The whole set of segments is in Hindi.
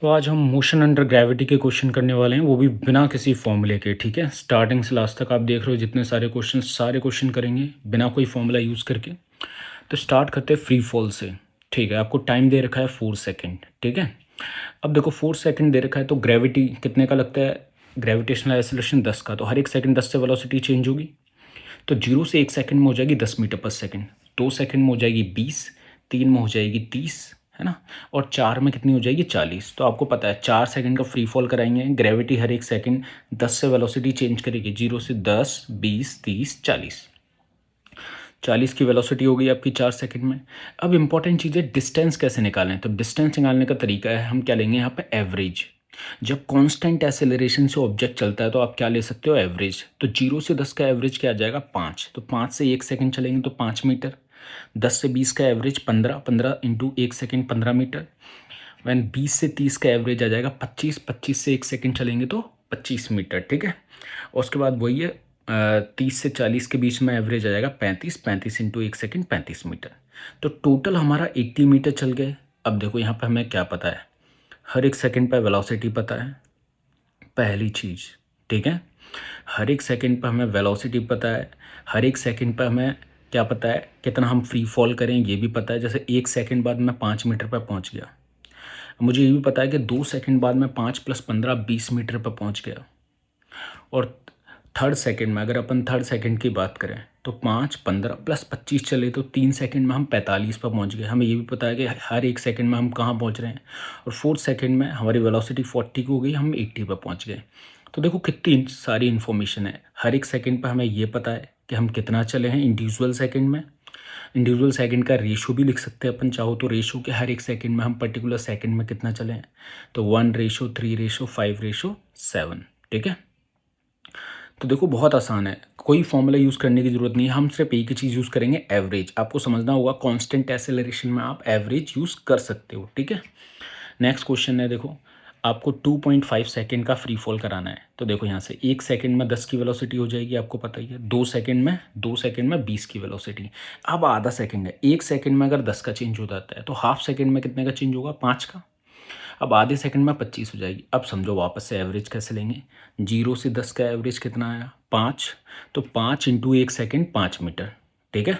तो आज हम मोशन अंडर ग्रेविटी के क्वेश्चन करने वाले हैं, वो भी बिना किसी फॉर्मूले के। ठीक है, स्टार्टिंग से लास्ट तक आप देख रहे हो जितने सारे क्वेश्चन करेंगे बिना कोई फॉर्मूला यूज़ करके। तो स्टार्ट करते हैं फ्री फॉल से। ठीक है, आपको टाइम दे रखा है 4 सेकेंड। ठीक है, अब देखो 4 सेकेंड दे रखा है तो ग्रेविटी कितने का लगता है, ग्रेविटेशनल एक्सेलरेशन 10 का, तो हर एक सेकंड 10 से वेलोसिटी चेंज होगी। तो 0 से 1 सेकंड में हो जाएगी 10 मीटर पर सेकंड, 2 सेकंड में हो जाएगी 20, 3 में हो जाएगी 30, है ना, और 4 में कितनी हो जाएगी 40। तो आपको पता है 4 सेकंड का फ्री फॉल कराएंगे, ग्रेविटी हर एक सेकंड 10 से वेलोसिटी चेंज करेगी, 0 से 10, 20, 30, 40। 40 की वेलोसिटी हो गई आपकी 4 सेकंड में। अब इंपॉर्टेंट चीज़ है डिस्टेंस कैसे निकालें। तो डिस्टेंस निकालने का तरीका है, हम क्या लेंगे यहाँ पे एवरेज। जब कांस्टेंट एक्सेलरेशन से ऑब्जेक्ट चलता है तो आप क्या ले सकते हो, एवरेज। तो 0 से 10 का एवरेज क्या आ जाएगा, 5। तो 5 से 1 सेकंड चलेंगे तो 5 मीटर। 10 से 20 का average 15, 15 into 1 second 15 metre. When 20 से 30 का एवरेज आ जाएगा 25, 25 से 1 सेकंड चलेंगे तो 25 मीटर। ठीक है, और उसके बाद वही है 30 से 40 के बीच में एवरेज आ जाएगा 35, 35 इंटू 1 सेकंड 35 मीटर। तो टोटल हमारा 80 मीटर चल गए। अब देखो यहाँ पे हमें क्या पता है, हर एक सेकंड पर वेलोसिटी पता है, पहली चीज़। ठीक है, हर एक सेकंड पर हमें वेलोसिटी पता है, हर एक सेकंड पर हमें क्या पता है, कितना हम फ्री फॉल करें ये भी पता है। जैसे 1 सेकंड बाद मैं 5 मीटर पर पहुंच गया, मुझे ये भी पता है कि 2 सेकंड बाद मैं 5 + 15 20 मीटर पर पहुंच गया। और थर्ड सेकंड में अगर अपन थर्ड सेकंड की बात करें तो 5, 15 + 25 चले तो 3 सेकंड में हम 45 पर पहुंच गए। हमें ये भी पता है कि हर एक सेकंड में हम कहाँ पहुंच रहे हैं। और फोर्थ सेकंड में हमारी वेलोसिटी 40 की हो गई, हम 80 पर पहुंच गए। तो देखो कितनी सारी इन्फॉर्मेशन है। हर एक सेकंड पर हमें ये पता है कि हम कितना चले हैं इंडिविजुअल सेकंड में। इंडिविजुअल सेकंड का रेशो भी लिख सकते हैं अपन चाहो तो, रेशो के हर एक सेकंड में हम पर्टिकुलर सेकंड में कितना चले हैं। तो 1:3:5:7। ठीक है, तो देखो बहुत आसान है, कोई फॉर्मूला यूज़ करने की ज़रूरत नहीं है, हम सिर्फ एक ही चीज़ यूज़ करेंगे, एवरेज। आपको समझना होगा कांस्टेंट एक्सेलरेशन में आप एवरेज यूज़ कर सकते हो। ठीक है, नेक्स्ट क्वेश्चन है, देखो आपको 2.5 सेकंड का फ्री फॉल कराना है। तो देखो यहाँ से 1 सेकंड में 10 की वेलोसिटी हो जाएगी, आपको पता ही है। 2 सेकंड में 20 की वेलोसिटी। अब आधा सेकंड है, 1 सेकंड में अगर 10 का चेंज हो जाता है तो हाफ सेकंड में कितने का चेंज होगा, 5 का। अब आधे सेकंड में 25 हो जाएगी। अब समझो वापस से एवरेज कैसे लेंगे। 0 से 10 का एवरेज कितना आया, 5। तो 5 इंटू 1 सेकंड 5 मीटर। ठीक है,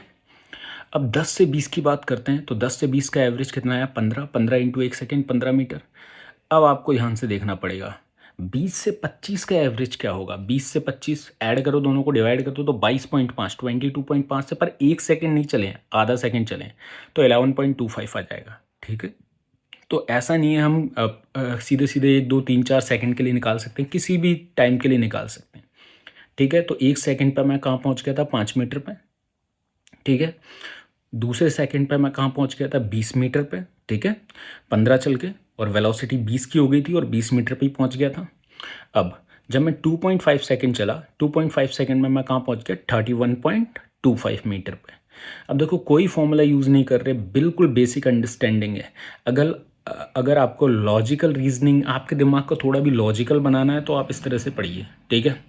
अब 10 से 20 की बात करते हैं तो 10 से 20 का एवरेज कितना आया, 15, 15 इंटू 1 सेकंड 15 मीटर। अब आपको ध्यान से देखना पड़ेगा 20 से 25 का एवरेज क्या होगा। 20 से 25 ऐड करो, दोनों को डिवाइड करो तो 22.5, 22.5 से, पर 1 सेकंड नहीं चले, आधा सेकंड चले तो 11.25 आ जाएगा। ठीक है, तो ऐसा नहीं है हम सीधे सीधे 1 2 3 4 सेकंड के लिए निकाल सकते हैं, किसी भी टाइम के लिए निकाल सकते हैं। ठीक है, तो 1 सेकंड पर मैं कहाँ पहुँच गया था, 5 मीटर पे। ठीक है, दूसरे सेकंड पे मैं कहाँ पहुँच गया था, 20 मीटर पे। ठीक है, 15 चल के, और वेलोसिटी 20 की हो गई थी और 20 मीटर पे ही पहुँच गया था। अब जब मैं 2.5 सेकंड चला, 2.5 सेकंड में मैं कहाँ पहुँच गया, 31.25 मीटर पे। अब देखो कोई फॉर्मूला यूज़ नहीं कर रहे, बिल्कुल बेसिक अंडरस्टैंडिंग है। अगर अगर आपको लॉजिकल रीजनिंग, आपके दिमाग को थोड़ा भी लॉजिकल बनाना है तो आप इस तरह से पढ़िए। ठीक है,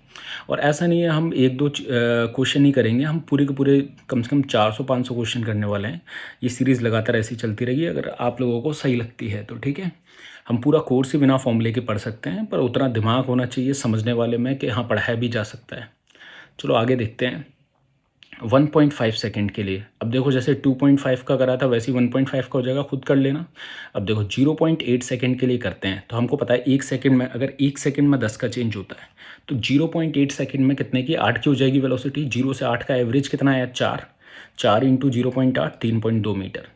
और ऐसा नहीं है हम 1 2 क्वेश्चन ही करेंगे, हम पूरे के पूरे कम से कम 400-500 क्वेश्चन करने वाले हैं। ये सीरीज़ लगातार ऐसी चलती रहेगी, अगर आप लोगों को सही लगती है तो। ठीक है, हम पूरा कोर्स ही बिना फॉर्मूले के पढ़ सकते हैं, पर उतना दिमाग होना चाहिए समझने वाले में कि हाँ पढ़ाया भी जा सकता है। चलो आगे देखते हैं। 1.5 सेकंड के लिए, अब देखो जैसे 2.5 का करा था वैसे ही 1.5 का हो जाएगा, खुद कर लेना। अब देखो 0.8 सेकंड के लिए करते हैं तो हमको पता है 1 सेकंड में, अगर 1 सेकंड में 10 का चेंज होता है तो 0.8 सेकंड में कितने की, 8 की हो जाएगी वेलोसिटी। 0 से 8 का एवरेज कितना आया, 4। 4 इंटू 0.8 3.2 मीटर।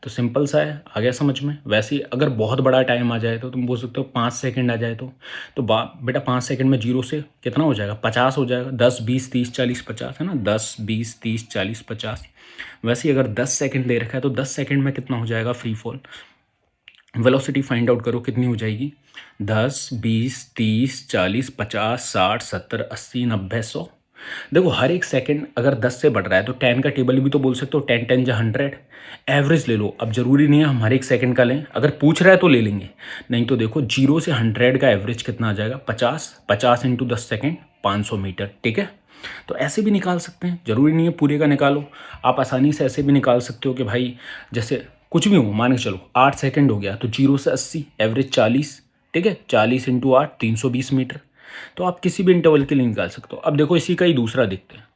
तो सिंपल सा है, आ गया समझ में। वैसे ही अगर बहुत बड़ा टाइम आ जाए तो तुम बोल सकते हो 5 सेकंड आ जाए तो बेटा 5 सेकंड में 0 से कितना हो जाएगा, 50 हो जाएगा। 10 20 30 40 50 है ना, 10 20 30 40 50। वैसे ही अगर 10 सेकंड दे रखा है तो 10 सेकंड में कितना हो जाएगा free fall. Velocity find out करो कितनी हो जाएगी, 10 20 30 40 50 60 70 80 90 100। देखो हर एक सेकंड अगर 10 से बढ़ रहा है तो 10 का टेबल भी तो बोल सकते हो, 10 10 जा 100। एवरेज ले लो, अब जरूरी नहीं है हम हर एक सेकंड का लें, अगर पूछ रहा है तो ले लेंगे, नहीं तो देखो 0 से 100 का एवरेज कितना आ जाएगा, 50। 50 इंटू 10 सेकेंड 500 मीटर। ठीक है, तो ऐसे भी निकाल सकते हैं, जरूरी नहीं है पूरे का निकालो। आप आसानी से ऐसे भी निकाल सकते हो कि भाई जैसे कुछ भी हो मान के चलो 8 सेकंड हो गया तो 0 से 80 एवरेज 40, ठीक है, 40 इंटू 8 320 मीटर। तो आप किसी भी इंटरवल के लिए निकाल सकते हो। अब देखो इसी का ही दूसरा देखते हैं।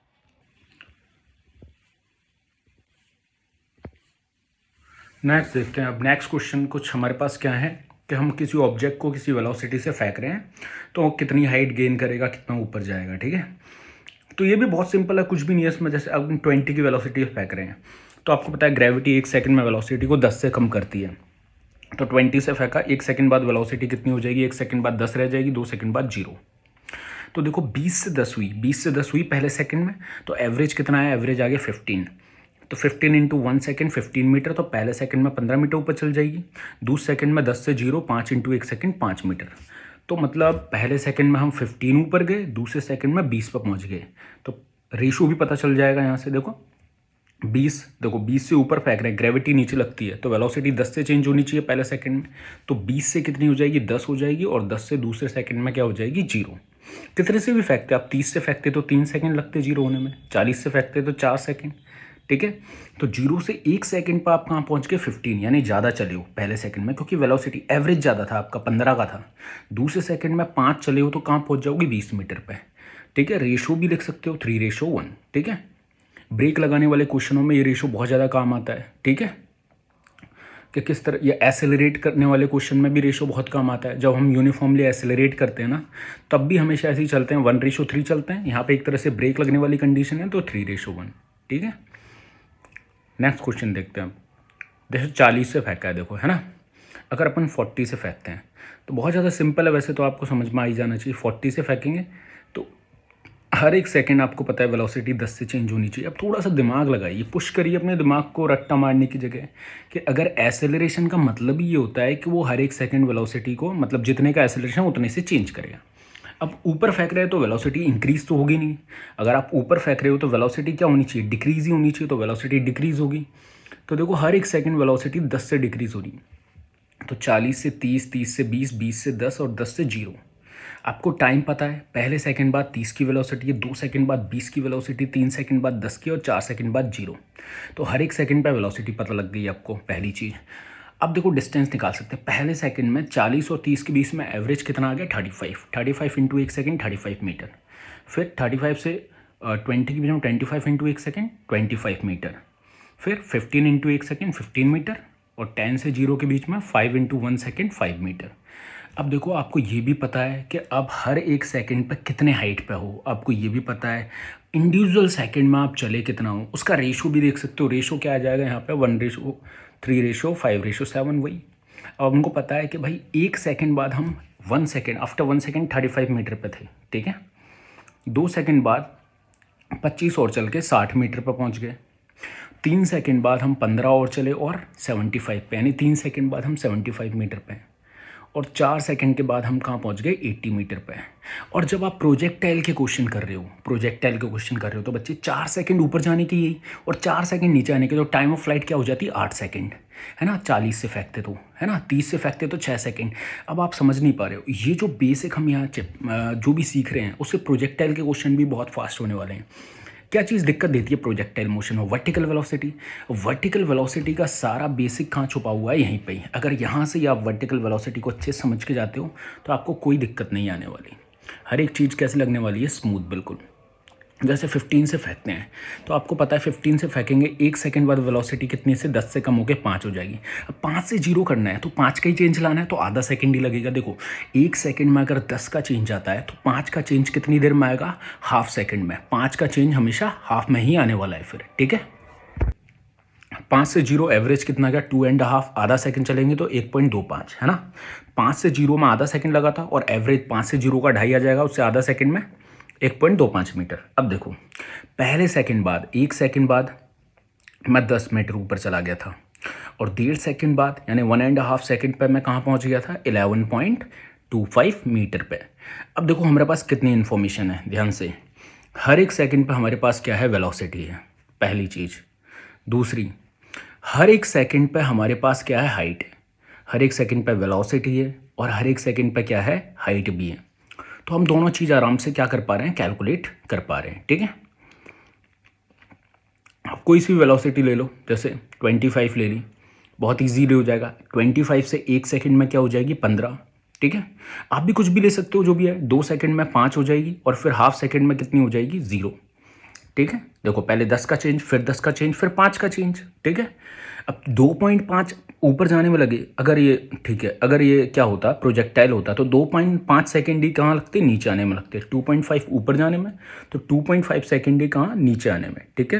नेक्स्ट देखते हैं। अब नेक्स्ट क्वेश्चन कुछ हमारे पास क्या है कि हम किसी ऑब्जेक्ट को किसी वेलोसिटी से फेंक रहे हैं तो कितनी हाइट गेन करेगा, कितना ऊपर जाएगा, ठीक है। तो ये भी बहुत सिंपल है, कुछ भी नहीं है इसमें। जैसे अब हम 20 की वेलोसिटी से फेंक रहे हैं तो आपको पता है ग्रेविटी 1 सेकंड में वेलोसिटी को 10 से कम करती है। तो 20 से फेंका, 1 सेकंड बाद वेलोसिटी कितनी हो जाएगी, 1 सेकंड बाद 10 रह जाएगी, 2 सेकंड बाद 0। तो देखो 20 से 10 हुई, 20 से 10 हुई पहले सेकंड में, तो एवरेज कितना है, एवरेज आ गया 15। तो 15 इंटू 1 सेकेंड 15 मीटर, तो पहले सेकंड में 15 मीटर ऊपर चल जाएगी। दूसरे सेकंड में 10 से 0, 5 इंटू 1 सेकंड 5 मीटर। तो मतलब पहले सेकंड में हम 15 ऊपर गए, दूसरे सेकंड में 20 पर पहुंच गए। तो रेशो भी पता चल जाएगा यहाँ से। देखो 20, देखो 20 से ऊपर फेंक रहे हैं, ग्रेविटी नीचे लगती है तो वेलोसिटी 10 से चेंज होनी चाहिए पहले सेकंड में। तो 20 से कितनी हो जाएगी, 10 हो जाएगी, और 10 से दूसरे सेकंड में क्या हो जाएगी, 0। कितने से भी फेंकते, आप 30 से फेंकते तो 3 सेकंड लगते 0 होने में, 40 से फेंकते तो 4 सेकंड, ठीक है। तो 0 से 1 सेकंड पर आप कहाँ पहुँच गए, 15, यानी ज़्यादा चले हो पहले सेकंड में, क्योंकि वेलोसिटी एवरेज ज़्यादा था आपका, 15 का था। दूसरे सेकंड में 5 चले हो तो कहाँ पहुँच जाओगे, 20 मीटर पे, ठीक है। रेशो भी लिख सकते हो 3:1, ठीक है। ब्रेक लगाने वाले क्वेश्चनों में ये रेशो बहुत ज़्यादा काम आता है, ठीक है। कि किस तरह ये एसेलरेट करने वाले क्वेश्चन में भी रेशो बहुत काम आता है। जब हम यूनिफॉर्मली एसेलरेट करते हैं ना, तब भी हमेशा ऐसे ही चलते हैं, 1:3 चलते हैं। यहाँ पे एक तरह से ब्रेक लगने वाली कंडीशन है तो 3:1, ठीक है। नेक्स्ट क्वेश्चन देखते हैं। जैसे 40 से फेंका है, देखो है ना। अगर अपन 40 से फेंकते हैं तो बहुत ज़्यादा सिंपल है, वैसे तो आपको समझ में आ ही जाना चाहिए। 40 से फेंकेंगे तो हर एक सेकंड आपको पता है वेलोसिटी 10 से चेंज होनी चाहिए। अब थोड़ा सा दिमाग लगाइए, पुश करिए अपने दिमाग को रट्टा मारने की जगह, कि अगर एसेलरेशन का मतलब ही ये होता है कि वो हर एक सेकंड वेलोसिटी को, मतलब जितने का एसेलरेशन उतने से चेंज करेगा। अब ऊपर फेंक रहे हैं तो वेलोसिटी इंक्रीज तो होगी नहीं। अगर आप ऊपर फेंक रहे हो तो वेलोसिटी क्या होनी चाहिए, डिक्रीज ही होनी चाहिए, तो वेलोसिटी डिक्रीज होगी। तो देखो हर एक सेकंड वेलोसिटी 10 से डिक्रीज हो रही है। तो 40 से 30, 30 से 20, 20 से 10 और 10 से 0। आपको टाइम पता है, पहले सेकंड बाद 30 की वेलोसिटी है, 2 सेकंड बाद 20 की वेलोसिटी, 3 सेकंड बाद 10 की, और 4 सेकंड बाद 0। तो हर एक सेकंड पर वेलोसिटी पता लग गई आपको, पहली चीज़। अब देखो डिस्टेंस निकाल सकते हैं। पहले सेकंड में 40 और 30 के बीच में एवरेज कितना आ गया, 35 इंटू 1 सेकंड 35 मीटर। फिर 35 से 20 के बीच में 25 इंटू 1 सेकंड 25 मीटर। फिर 15 इंटू 1 सेकंड 15 मीटर, और 10 से 0 के बीच में 5 इंटू 1 सेकंड 5 मीटर। अब देखो आपको ये भी पता है कि अब हर एक सेकंड पे कितने हाइट पे हो, आपको ये भी पता है इंडिविजुअल सेकंड में आप चले कितना हो। उसका रेशो भी देख सकते हो। रेशो क्या आ जाएगा यहाँ पे, 1:3:5:7, वही। अब हमको पता है कि भाई 1 सेकंड बाद हम 1 सेकंड, आफ्टर 1 सेकंड 35 मीटर पे थे, ठीक है। 2 सेकंड बाद 25 और चल के 60 मीटर पर पहुँच गए। 3 सेकंड बाद हम 15 और चले और 75 पे, यानी 3 सेकंड बाद हम 75 मीटर पे हैं। और 4 सेकंड के बाद हम कहाँ पहुँच गए, 80 मीटर पे। और जब आप प्रोजेक्टाइल के क्वेश्चन कर रहे हो, तो बच्चे 4 सेकंड ऊपर जाने की यही, और 4 सेकंड नीचे आने के, तो टाइम ऑफ फ्लाइट क्या हो जाती है, 8 सेकंड, है ना। 40 से फेंकते तो, है ना, 30 से फेंकते तो 6 सेकंड। अब आप समझ नहीं पा रहे हो, ये जो बेसिक हम यहाँ जो भी सीख रहे हैं उससे प्रोजेक्टाइल के क्वेश्चन भी बहुत फास्ट होने वाले हैं। क्या चीज़ दिक्कत देती है प्रोजेक्टाइल मोशन में, वर्टिकल वेलोसिटी। वर्टिकल वेलोसिटी का सारा बेसिक कहाँ छुपा हुआ है, यहीं पे ही। अगर यहाँ से ही आप वर्टिकल वेलोसिटी को अच्छे से समझ के जाते हो तो आपको कोई दिक्कत नहीं आने वाली। हर एक चीज़ कैसे लगने वाली है, स्मूथ बिल्कुल। जैसे 15 से फेंकते हैं तो आपको पता है 15 से फेंकेंगे, 1 सेकंड बाद वेलोसिटी कितनी से 10 से कम होकर 5 हो जाएगी। अब 5 से 0 करना है तो 5 का ही चेंज लाना है, तो आधा सेकंड ही लगेगा। देखो 1 सेकंड में अगर 10 का चेंज आता है तो 5 का चेंज कितनी देर में आएगा, हाफ सेकंड में। 5 का चेंज हमेशा हाफ में ही आने वाला है फिर, ठीक है। 5 से 0 एवरेज कितना गया, 2.5, आधा सेकंड चलेंगे तो 1.25, है ना। 5 से 0 में आधा सेकंड लगा था, और एवरेज 5 से 0 का 2.5 आ जाएगा, उससे आधा सेकंड में 1.25 मीटर। अब देखो पहले सेकंड बाद 1 सेकंड बाद मैं 10 मीटर ऊपर चला गया था, और 1.5 सेकंड बाद यानी 1.5 सेकंड पर मैं कहाँ पहुँच गया था, 11.25 मीटर पे। अब देखो हमारे पास कितनी इन्फॉर्मेशन है, ध्यान से। हर एक सेकंड पे हमारे पास क्या है, वेलोसिटी है, पहली चीज़। दूसरी, हर एक सेकंड पे हमारे पास क्या है, हाइट है। हर एक सेकंड पे वेलोसिटी है, और हर एक सेकंड पे क्या है, हाइट भी है। तो हम दोनों चीज़ आराम से क्या कर पा रहे हैं, कैलकुलेट कर पा रहे हैं, ठीक है। अब कोई सी वेलोसिटी ले लो, जैसे 25 ले ली, बहुत ईजीली हो जाएगा। 25 से 1 सेकंड में क्या हो जाएगी 15। ठीक है, आप भी कुछ भी ले सकते हो जो भी है। 2 सेकंड में 5 हो जाएगी और फिर हाफ सेकंड में कितनी हो जाएगी 0। ठीक है, देखो पहले 10 का चेंज, फिर 10 का चेंज, फिर 5 का चेंज। ठीक है, अब 2.5 ऊपर जाने में लगे अगर ये, ठीक है, अगर ये क्या होता प्रोजेक्टाइल होता तो 2.5 सेकेंड ही कहाँ लगते, नीचे आने में लगते। 2.5 ऊपर जाने में तो 2.5 सेकेंड ही कहाँ, नीचे आने में। ठीक है,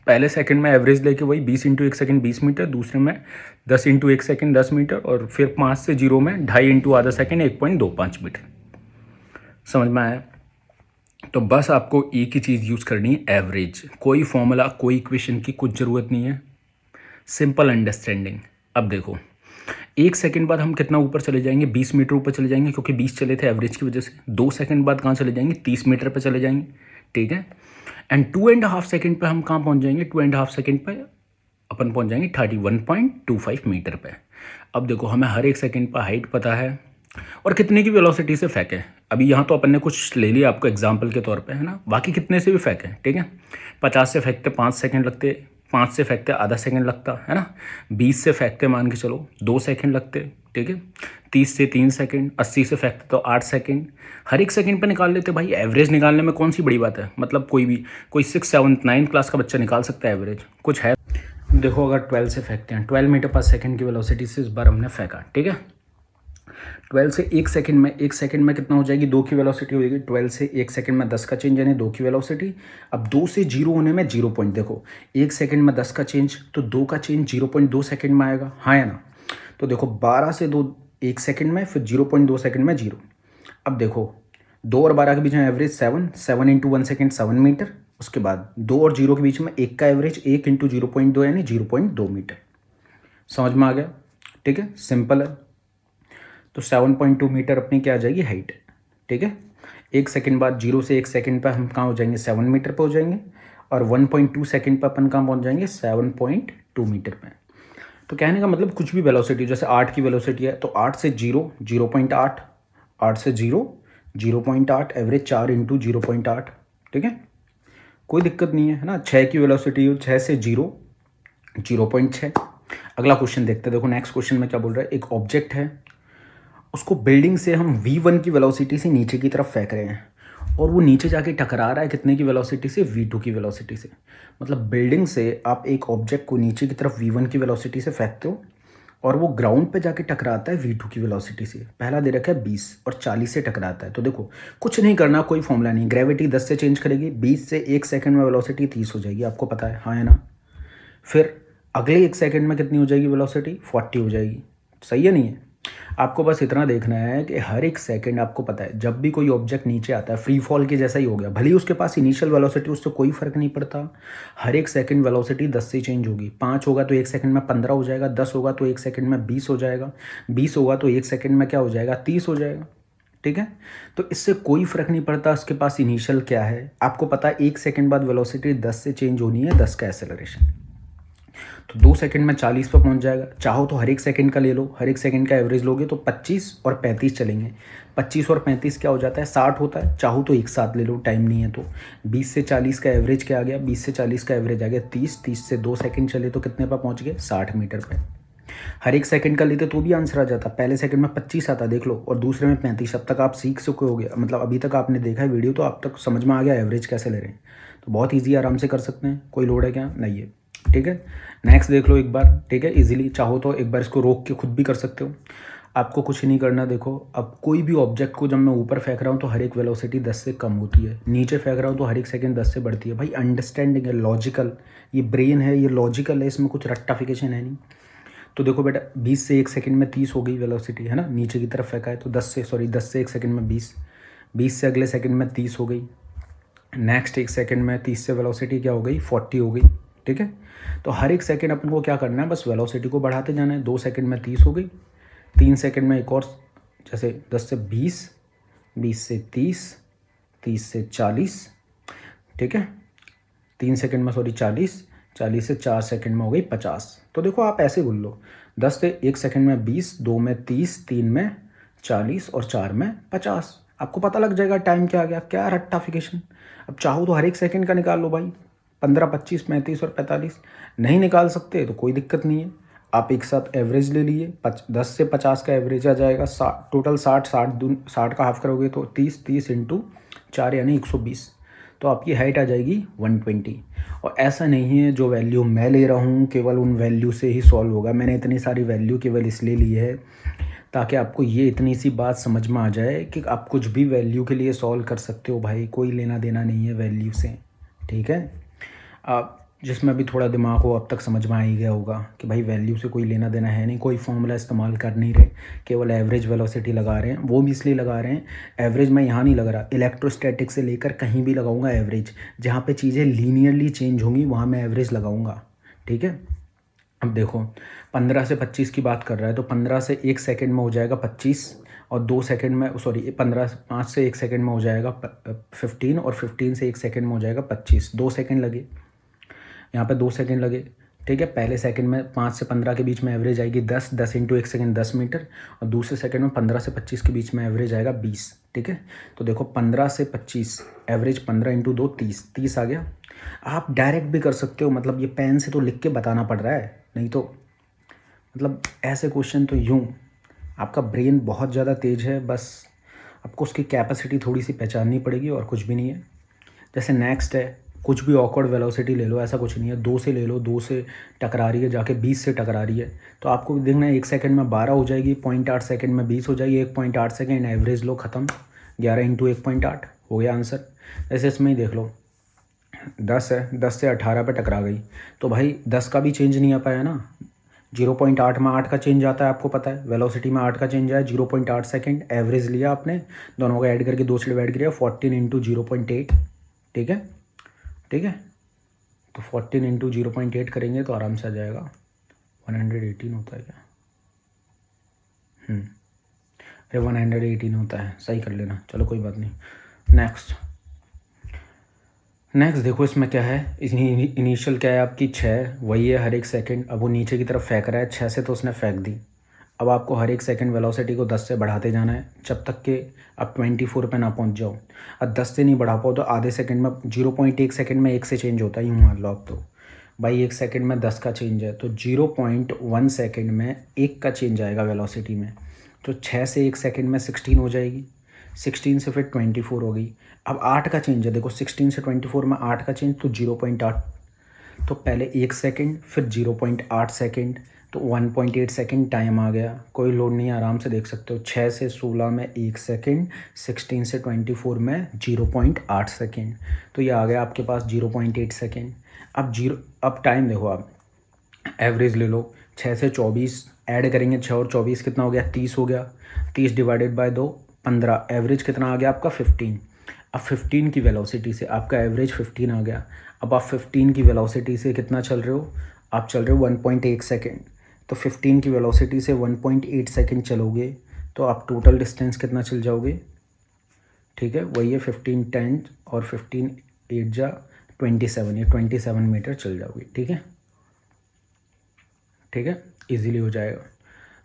पहले सेकंड में एवरेज लेके वही 20 इंटू 1 सेकेंड 20 मीटर, दूसरे में 10 इंटू 1 सेकेंड 10 मीटर, और फिर 5 से 0 में 2.5 इंटू आधा सेकेंड 1.25 मीटर। समझ में आया? तो बस आपको एक ही चीज़ यूज़ करनी है, एवरेज। कोई फॉर्मूला, कोई इक्वेशन की कुछ ज़रूरत नहीं है, सिंपल अंडरस्टैंडिंग। अब देखो 1 सेकंड बाद हम कितना ऊपर चले जाएंगे, 20 मीटर ऊपर चले जाएंगे, क्योंकि 20 चले थे एवरेज की वजह से। 2 सेकंड बाद कहाँ चले जाएंगे, 30 मीटर पे चले जाएंगे। ठीक है, एंड 2.5 सेकंड पे हम कहाँ पहुँच जाएंगे, 2.5 सेकंड पे अपन पहुँच जाएंगे 31.25 मीटर पे। अब देखो हमें हर एक सेकंड पर हाइट पता है और कितने की वेलोसिटी से फेंके। अभी यहाँ तो अपन ने कुछ ले लिया आपको एग्जाम्पल के तौर पे, है ना, बाकी कितने से भी फेंके। ठीक है, 50 से फेंकते 5 सेकंड लगते, 5 से फेंकते आधा सेकंड लगता है ना, 20 से फेंकते मान के चलो 2 सेकंड लगते। ठीक है, 30 से 3 सेकंड, 80 से फेंकते तो 8 सेकंड। हर एक सेकंड पे निकाल लेते भाई। एवरेज निकालने में कौन सी बड़ी बात है, मतलब कोई 6, 7, 9 क्लास का बच्चा निकाल सकता है एवरेज, कुछ है। देखो अगर 12 से फेंकते हैं, 12 मीटर पर सेकंड की वेलोसिटी से इस बार हमने फेंका। ठीक है, 12 से 1 सेकंड में, 1 सेकंड में कितना हो जाएगी, 2 की वेलोसिटी हो जाएगी। 12 से 1 सेकंड में 10 का चेंज, यानी 2 की वेलोसिटी। अब 2 से 0 होने में 0 पॉइंट, देखो 1 सेकंड में 10 का चेंज तो 2 का चेंज 0.2 सेकंड में आएगा, हाँ या ना। तो देखो 12 से 2 1 सेकंड में, फिर 0.2 सेकंड में 0। अब देखो 2 और 12 के बीच में एवरेज 7 इंटू 1 सेकेंड 7 मीटर। उसके बाद 2 और 0 के बीच में 1 का एवरेज 1 इंटू 0.2 यानी 0.2 मीटर। समझ में आ गया? ठीक है, सिंपल है। तो 7.2 मीटर अपनी क्या आ जाएगी, हाइट। ठीक है, 1 सेकंड बाद 0 से 1 सेकंड पर हम कहाँ हो जाएंगे, 7 मीटर पर हो जाएंगे, और 1.2 सेकंड पर अपन कहाँ पहुँच जाएंगे, 7.2 मीटर पे। तो कहने का मतलब कुछ भी वेलोसिटी, जैसे 8 की वेलोसिटी है तो 8 से 0 0.8, 8 से 0 0.8, एवरेज 4 इंटू 0.8। ठीक है, कोई दिक्कत नहीं है ना। 6 की वेलोसिटी हो, 6 से 0 0.6। अगला क्वेश्चन देखते हैं। देखो नेक्स्ट क्वेश्चन में क्या बोल रहा है, एक ऑब्जेक्ट है, उसको बिल्डिंग से हम v1 की वेलोसिटी से नीचे की तरफ फेंक रहे हैं, और वो नीचे जाके टकरा रहा है कितने की वेलोसिटी से, v2 की वेलोसिटी से। मतलब बिल्डिंग से आप एक ऑब्जेक्ट को नीचे की तरफ v1 की वेलोसिटी से फेंकते हो, और वो ग्राउंड पे जाके टकराता है v2 की वेलोसिटी से। पहला दे रखा है 20 और 40 से टकराता है। तो देखो कुछ नहीं करना, कोई फॉर्मूला नहीं, ग्रेविटी 10 से चेंज करेगी, 20 से 1 सेकंड में वेलोसिटी 30 हो जाएगी, आपको पता है, हाँ है ना। फिर अगले 1 सेकंड में कितनी हो जाएगी वेलोसिटी, 40 हो जाएगी। सही है नहीं है? आपको बस इतना देखना है कि हर एक सेकंड, आपको पता है जब भी कोई ऑब्जेक्ट नीचे आता है, फ्री फॉल के जैसा ही हो गया, भले ही उसके पास इनिशियल वेलोसिटी, उससे कोई फर्क नहीं पड़ता। हर एक सेकंड वेलोसिटी 10 से चेंज होगी। 5 होगा तो 1 सेकंड में 15 हो जाएगा, 10 होगा तो 1 सेकंड में 20 हो जाएगा, 20 होगा तो 1 सेकंड में क्या हो जाएगा, 30 हो जाएगा। ठीक है, तो इससे कोई फर्क नहीं पड़ता उसके पास इनिशियल क्या है। आपको पता है 1 सेकंड बाद वेलोसिटी 10 से चेंज होनी है, 10 का एक्सेलरेशन। तो 2 सेकंड में 40 पर पहुंच जाएगा। चाहो तो हर एक सेकंड का ले लो, हर एक सेकंड का एवरेज लोगे तो 25 और 35 चलेंगे। 25 और 35 क्या हो जाता है, 60 होता है। चाहो तो एक साथ ले लो, टाइम नहीं है तो। 20 से 40 का एवरेज क्या आ गया, 20 से 40 का एवरेज आ गया 30। 30 से 2 सेकंड चले तो कितने पर पहुँच गए, 60 मीटर पर। हर एक सेकंड का लेते तो भी आंसर आ जाता। पहले सेकंड में 25 आता, देख लो, और दूसरे में 35। अब तक आप सीख चुके होगे, मतलब अभी तक आपने देखा है वीडियो, तो आप तक समझ में आ गया एवरेज कैसे ले रहे हैं। तो बहुत ईजी, आराम से कर सकते हैं, कोई लोड है क्या, नहीं है। ठीक है, नेक्स्ट देख लो एक बार। ठीक है, इजीली चाहो तो एक बार इसको रोक के खुद भी कर सकते हो। आपको कुछ नहीं करना। देखो अब कोई भी ऑब्जेक्ट को जब मैं ऊपर फेंक रहा हूँ तो हर एक वेलोसिटी 10 से कम होती है, नीचे फेंक रहा हूँ तो हर एक सेकंड 10 से बढ़ती है। भाई अंडरस्टैंडिंग है, लॉजिकल, ये ब्रेन है, ये लॉजिकल है, इसमें कुछ रट्टाफिकेशन है नहीं। तो देखो बेटा 20 से 1 सेकंड में 30 हो गई वेलोसिटी, है ना, नीचे की तरफ फेंका है तो 10 से 1 सेकंड में 20, 20 से अगले सेकंड में 30 हो गई। नेक्स्ट 1 सेकंड में 30 से वेलोसिटी क्या हो गई, 40 हो गई। ठीक है, तो हर एक सेकंड अपन को क्या करना है, बस वेलोसिटी को बढ़ाते जाना है। 2 सेकंड में 30 हो गई, 3 सेकंड में एक और, जैसे 10 से 20, 20 से 30, 30 से 40। ठीक है, 3 सेकंड में 40, 40 से 4 सेकंड में हो गई 50। तो देखो आप ऐसे बोल लो, 10 से 1 सेकंड में 20, 2 में 30, 3 में 40 और 4 में 50। आपको पता लग जाएगा टाइम क्या आ गया, क्या रट्टाफिकेशन। अब चाहो तो हर एक सेकंड का निकाल लो भाई, 15, 25, 35 और 45। नहीं निकाल सकते तो कोई दिक्कत नहीं है, आप एक साथ एवरेज ले लिए, 10 से 50 का एवरेज आ जाएगा, टोटल 60 का हाफ करोगे तो 30 इंटू 4 यानी 120, तो आपकी हाइट आ जाएगी 120। और ऐसा नहीं है जो वैल्यू मैं ले रहा हूँ केवल उन वैल्यू से ही सॉल्व होगा, मैंने इतनी सारी वैल्यू केवल इसलिए ली है ताकि आपको ये इतनी सी बात समझ में आ जाए कि आप कुछ भी वैल्यू के लिए सॉल्व कर सकते हो भाई, कोई लेना देना नहीं है वैल्यू से, ठीक है। आप जिसमें भी थोड़ा दिमाग हो अब तक समझ में आ ही गया होगा कि भाई वैल्यू से कोई लेना देना है नहीं, कोई फॉर्मूला इस्तेमाल कर नहीं रहे, केवल एवरेज वेलोसिटी लगा रहे हैं। वो भी इसलिए लगा रहे हैं, एवरेज मैं यहाँ नहीं लगा रहा, इलेक्ट्रोस्टैटिक से लेकर कहीं भी लगाऊंगा एवरेज, जहाँ पे चीज़ें लीनियरली चेंज होंगी वहाँ मैं एवरेज लगाऊंगा, ठीक है। अब देखो 15 से 25 की बात कर रहा है तो 15 से 1 सेकंड में हो जाएगा 25, और 2 सेकंड में 5 से 1 सेकंड में हो जाएगा 15, और 15 से 1 सेकंड में हो जाएगा 25, 2 सेकंड लगे, यहाँ पे 2 सेकंड लगे, ठीक है। पहले सेकंड में 5 से 15 के बीच में एवरेज आएगी 10 इंटू 1 सेकंड 10 मीटर, और दूसरे सेकंड में 15 से 25 के बीच में एवरेज आएगा 20, ठीक है। तो देखो 15 से 25 एवरेज 15 इंटू 2 30 आ गया। आप डायरेक्ट भी कर सकते हो, मतलब ये पेन से तो लिख के बताना पड़ रहा है, नहीं तो मतलब ऐसे क्वेश्चन तो यूँ, आपका ब्रेन बहुत ज़्यादा तेज है, बस आपको उसकी कैपेसिटी थोड़ी सी पहचाननी पड़ेगी और कुछ भी नहीं है। जैसे नेक्स्ट है, कुछ भी ऑकवर्ड वेलोसिटी ले लो, ऐसा कुछ नहीं है, 2 से ले लो, 2 से टकरा रही है जाके 20 से टकरा रही है, तो आपको देखना है 1 सेकंड में 12 हो जाएगी, 0.8 सेकंड में 20 हो जाएगी, 1.8 सेकंड एवरेज लो, ख़त्म, 11 इंटू 1.8 हो गया आंसर। जैसे इसमें ही देख लो 10 है, 10 से 18 पे टकरा गई, तो भाई 10 का भी चेंज नहीं आ पाया ना, 0.8 में 8 का चेंज आता है, आपको पता है वेलोसिटी में 8 का चेंज आया, 0.8 सेकंड एवरेज लिया आपने, दोनों का ऐड करके 2 से डिवाइड किया, 14 इंटू 0.8, ठीक है, ठीक है। तो 14 इंटू 0.8 करेंगे तो आराम से आ जाएगा, 118 होता है क्या, अरे 118 होता है, सही कर लेना, चलो कोई बात नहीं। नेक्स्ट देखो इसमें क्या है, इनिशियल क्या है आपकी 6, वही है हर एक सेकंड, अब वो नीचे की तरफ फेंक रहा है 6 से, तो उसने फेंक दी। अब आपको हर एक सेकंड वेलोसिटी को 10 से बढ़ाते जाना है जब तक कि आप 24 पे ना पहुंच जाओ। अब 10 से नहीं बढ़ा पाओ तो आधे सेकंड में 0.1 सेकंड में 1 से चेंज होता है, यूँ मान लो आप, तो भाई 1 सेकंड में 10 का चेंज है, तो 0.1 सेकंड में 1 का चेंज आएगा वेलोसिटी में, तो 6 से 1 सेकंड में 16 हो जाएगी, 16 से फिर 24 हो गई। अब 8 का चेंज है, देखो 16 से 24 में 8 का चेंज, तो 0.8, तो पहले 1 सेकंड फिर 0.8 सेकंड, तो 1.8 सेकंड टाइम आ गया, कोई लोड नहीं, आराम से देख सकते हो। 6 से 16 में 1 सेकंड, 16 से 24 में 0.8 सेकंड, तो ये आ गया आपके पास 0.8 सेकंड। अब टाइम देखो, आप एवरेज ले लो, 6 से 24 ऐड करेंगे, 6 और 24 कितना हो गया, 30 हो गया, 30 डिवाइडेड बाय 2 15, एवरेज कितना आ गया आपका 15। अब 15 की वेलोसिटी से आपका एवरेज 15 आ गया। अब आप 15 की वेलोसिटी से कितना चल रहे हो, आप चल रहे हो 1.8 सेकेंड, तो 15 की वेलोसिटी से 1.8 सेकेंड चलोगे तो आप टोटल डिस्टेंस कितना चल जाओगे, ठीक है, वही है 15 10 और 15 8 जा 27, ये 27 मीटर चल जाओगे, ठीक है, ठीक है, इजीली हो जाएगा।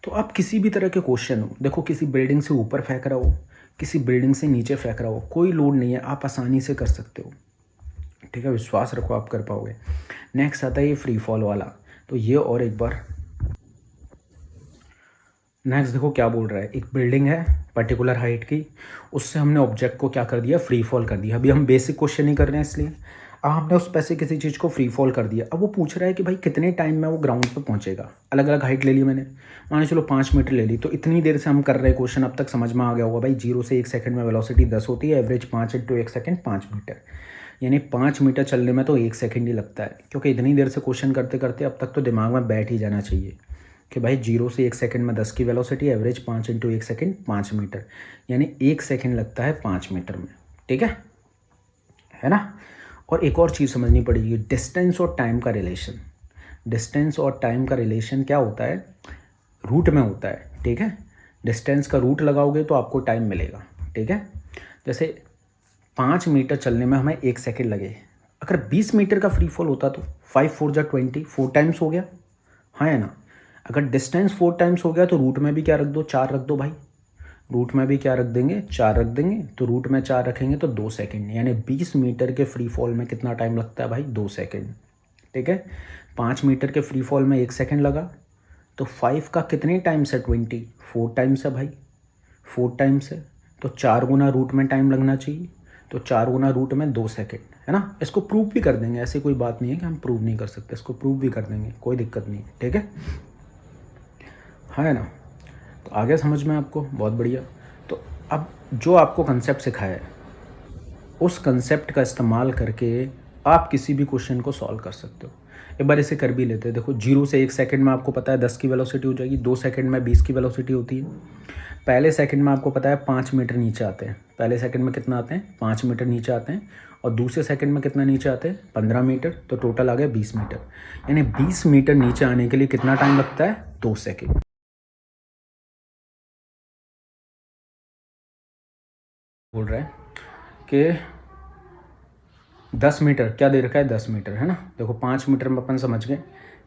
तो आप किसी भी तरह के क्वेश्चन हो, देखो किसी बिल्डिंग से ऊपर फेंक रहा हो, किसी बिल्डिंग से नीचे फेंक रहा हो, कोई लोड नहीं है, आप आसानी से कर सकते हो, ठीक है, विश्वास रखो आप कर पाओगे। नेक्स्ट आता है ये फ्री फॉल वाला, तो ये और एक बार नेक्स्ट देखो क्या बोल रहा है, एक बिल्डिंग है पर्टिकुलर हाइट की, उससे हमने ऑब्जेक्ट को क्या कर दिया, फ्री फॉल कर दिया। अभी हम बेसिक क्वेश्चन नहीं कर रहे हैं इसलिए, हमने उस पैसे किसी चीज़ को फ्री फॉल कर दिया। अब वो पूछ रहा है कि भाई कितने टाइम में वो ग्राउंड पे पहुंचेगा। अलग अलग हाइट ले ली मैंने, मान चलो 5 मीटर ले ली, तो इतनी देर से हम कर रहे हैं क्वेश्चन, अब तक समझ में आ गया होगा भाई 0 से 1 सेकंड में वेलोसिटी 10 होती है, एवरेज 5 इंटू 1 सेकंड 5 मीटर, यानी 5 मीटर चलने में तो 1 सेकंड ही लगता है, क्योंकि इतनी देर से क्वेश्चन करते करते अब तक तो दिमाग में बैठ ही जाना चाहिए कि भाई 0 से 1 सेकंड में 10 की velocity, average 5 into 1 second 5 metre, यानी 1 सेकंड लगता है 5 मीटर में, ठीक है ना। और एक और चीज़ समझनी पड़ेगी, डिस्टेंस और टाइम का रिलेशन। डिस्टेंस और टाइम का रिलेशन क्या होता है, रूट में होता है, ठीक है। डिस्टेंस का रूट लगाओगे तो आपको टाइम मिलेगा, ठीक है। जैसे 5 मीटर चलने में हमें 1 सेकंड लगे, अगर 20 मीटर का फ्री फॉल होता तो 5 4 जा 20, 4 टाइम्स हो गया, हाँ है ना। अगर डिस्टेंस 4 टाइम्स हो गया तो रूट में भी क्या रख दो, 4 रख दो भाई, रूट में भी क्या रख देंगे, 4 रख देंगे, तो रूट में 4 रखेंगे तो 2 सेकंड, यानी 20 मीटर के फ्री फॉल में कितना टाइम लगता है भाई, 2 सेकंड, ठीक है। 5 मीटर के फ्री फॉल में 1 सेकंड लगा, तो 5 का कितने टाइम्स है 20, 4 टाइम्स है भाई, 4 टाइम्स है। तो 4 गुना रूट में टाइम लगना चाहिए, तो 4 गुना रूट में 2 सेकेंड, है ना। इसको प्रूव भी कर देंगे, ऐसी कोई बात नहीं है कि हम प्रूव नहीं कर सकते, इसको प्रूव भी कर देंगे, कोई दिक्कत नहीं है, ठीक है। हाँ है ना। तो आ गया समझ में आपको, बहुत बढ़िया। तो अब जो आपको कंसेप्ट सिखाया है उस कंसेप्ट का इस्तेमाल करके आप किसी भी क्वेश्चन को सॉल्व कर सकते हो। एक बार इसे कर भी लेते हैं। देखो 0 से 1 सेकंड में आपको पता है 10 की वेलोसिटी हो जाएगी, 2 सेकंड में 20 की वेलोसिटी होती है, पहले सेकंड में आपको पता है 5 मीटर नीचे आते हैं, पहले सेकंड में कितना आते हैं 5 मीटर नीचे आते हैं, और दूसरे सेकंड में कितना नीचे आते हैं 15 मीटर, तो टोटल आ गया 20 मीटर। यानी 20 मीटर नीचे आने के लिए कितना टाइम लगता है 2 सेकेंड। बोल रहा है कि 10 मीटर क्या दे रखा है 10 मीटर, है ना। देखो 5 मीटर में अपन समझ गए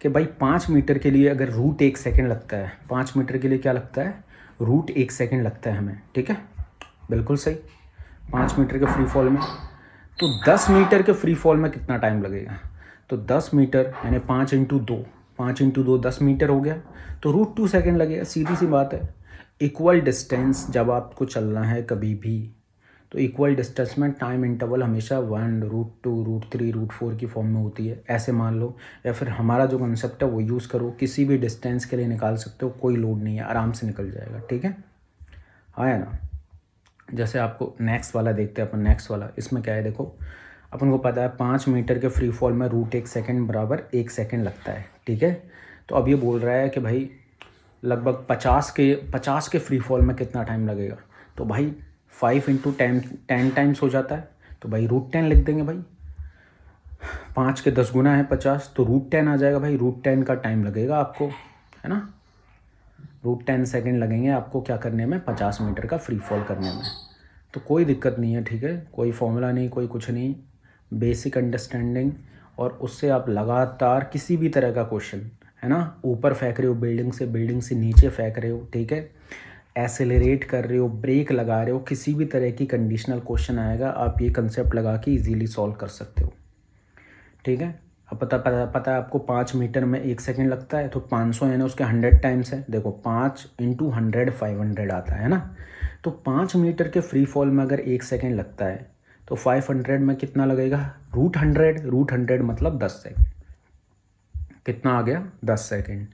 कि भाई 5 मीटर के लिए अगर रूट 1 सेकेंड लगता है, 5 मीटर के लिए क्या लगता है रूट 1 सेकेंड लगता है हमें, ठीक है, बिल्कुल सही। 5 मीटर के फ्री फॉल में, तो 10 मीटर के फ्री फॉल में कितना टाइम लगेगा, तो 10 मीटर यानी 5 इंटू 2, 5 इंटू 2 10 मीटर हो गया, तो रूट 2 सेकेंड लगेगा, सीधी सी बात है। इक्वल डिस्टेंस जब आपको चलना है कभी भी, तो इक्वल डिस्टेंस में टाइम इंटरवल हमेशा 1, रूट 2, रूट 3, रूट 4 की फॉर्म में होती है, ऐसे मान लो, या फिर हमारा जो कंसेप्ट है वो यूज़ करो, किसी भी डिस्टेंस के लिए निकाल सकते हो, कोई लोड नहीं है, आराम से निकल जाएगा, ठीक है। हाँ ना। जैसे आपको नेक्स्ट वाला देखते हैं अपन, नेक्स्ट वाला इसमें क्या है, देखो अपन को पता है 5 मीटर के फ्री फॉल में रूट 1 सेकेंड बराबर 1 सेकेंड लगता है, ठीक है। तो अब ये बोल रहा है कि भाई लगभग 50 के फ्री फॉल में कितना टाइम लगेगा, तो भाई 5 इंटू 10 टाइम्स हो जाता है, तो भाई रूट 10 लिख देंगे भाई, 5 के 10 गुना है 50, तो रूट 10 आ जाएगा भाई, रूट 10 का टाइम लगेगा आपको, है ना, रूट 10 सेकेंड लगेंगे आपको क्या करने में 50 मीटर का फ्री फॉल करने में। तो कोई दिक्कत नहीं है, ठीक है, कोई फॉर्मूला नहीं, कोई कुछ नहीं, बेसिक अंडरस्टैंडिंग, और उससे आप लगातार किसी भी तरह का क्वेश्चन, है ना, ऊपर फेंक रहे हो बिल्डिंग से नीचे फेंक रहे हो, ठीक है, एसेलरेट कर रहे हो, ब्रेक लगा रहे हो, किसी भी तरह की कंडीशनल क्वेश्चन आएगा आप ये कंसेप्ट लगा के इजीली सॉल्व कर सकते हो, ठीक है। अब पता है आपको 5 मीटर में 1 सेकेंड लगता है, तो 500 यानी उसके 100 टाइम्स है, देखो 5 इंटू 100 500 आता है ना। तो 5 मीटर के फ्री फॉल में अगर 1 सेकेंड लगता है तो 500 में कितना लगेगा रूट 100 मतलब 10 सेकेंड, कितना आ गया 10 सेकेंड।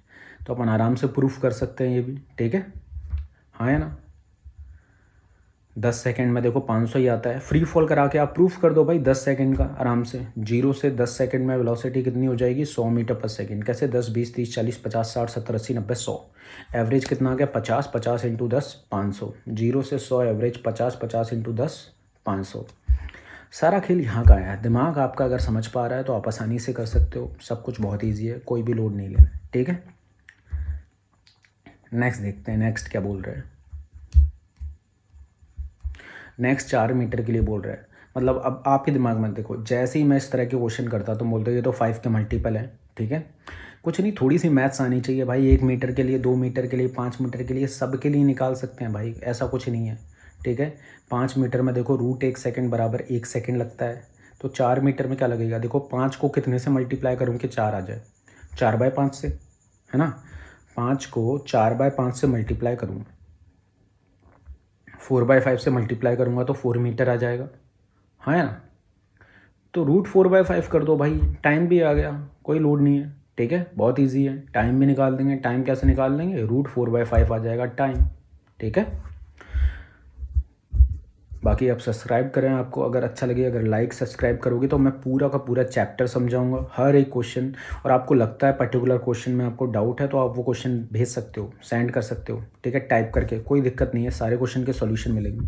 तो अपन आराम से प्रूफ कर सकते हैं ये भी, ठीक है। हाँ है ना, 10 सेकेंड में देखो 500 ही आता है, फ्री फॉल करा के आप प्रूफ कर दो भाई 10 सेकेंड का आराम से। 0 से 10 सेकेंड में वेलोसिटी कितनी हो जाएगी 100 मीटर पर सेकेंड, कैसे 10 20 30 40 50 60 70 80 90 100, एवरेज कितना आ गया 50, 50 इंटू 10 500, 0 से 100 एवरेज 50, 50 इंटू 10 500। सारा खेल यहाँ का आया है, दिमाग आपका अगर समझ पा रहा है तो आप आसानी से कर सकते हो, सब कुछ बहुत ईजी है, कोई भी लोड नहीं लेना, ठीक है। नेक्स्ट देखते हैं, नेक्स्ट क्या बोल रहे हैं। नेक्स्ट 4 मीटर के लिए बोल रहा है, मतलब अब आपके दिमाग में देखो, जैसे ही मैं इस तरह के क्वेश्चन करता तो बोलते ये तो 5 के मल्टीपल है, ठीक है। कुछ नहीं, थोड़ी सी मैथ्स आनी चाहिए भाई, 1 मीटर के लिए 2 मीटर के लिए 5 मीटर के लिए सब के लिए निकाल सकते हैं भाई, ऐसा कुछ नहीं है, ठीक है। 5 मीटर में देखो रूट 1 सेकेंड बराबर 1 सेकेंड लगता है, तो 4 मीटर में क्या लगेगा, देखो 5 को कितने से मल्टीप्लाई करूँ कि 4 आ जाए, 4/5 से, है ना। 5 को 4/5 से मल्टीप्लाई करूँगा, 4/5 से मल्टीप्लाई करूँगा तो 4 मीटर आ जाएगा, हाँ ना। तो रूट 4/5 कर दो भाई, टाइम भी आ गया, कोई लोड नहीं है, ठीक है, बहुत इजी है, टाइम भी निकाल देंगे। टाइम कैसे निकाल देंगे, रूट 4/5 आ जाएगा टाइम, ठीक है। बाकी आप सब्सक्राइब करें, आपको अगर अच्छा लगे, अगर लाइक सब्सक्राइब करोगे तो मैं पूरा का पूरा चैप्टर समझाऊंगा, हर एक क्वेश्चन, और आपको लगता है पर्टिकुलर क्वेश्चन में आपको डाउट है तो आप वो क्वेश्चन भेज सकते हो, सेंड कर सकते हो, ठीक है, टाइप करके, कोई दिक्कत नहीं है, सारे क्वेश्चन के सॉल्यूशन मिलेंगे।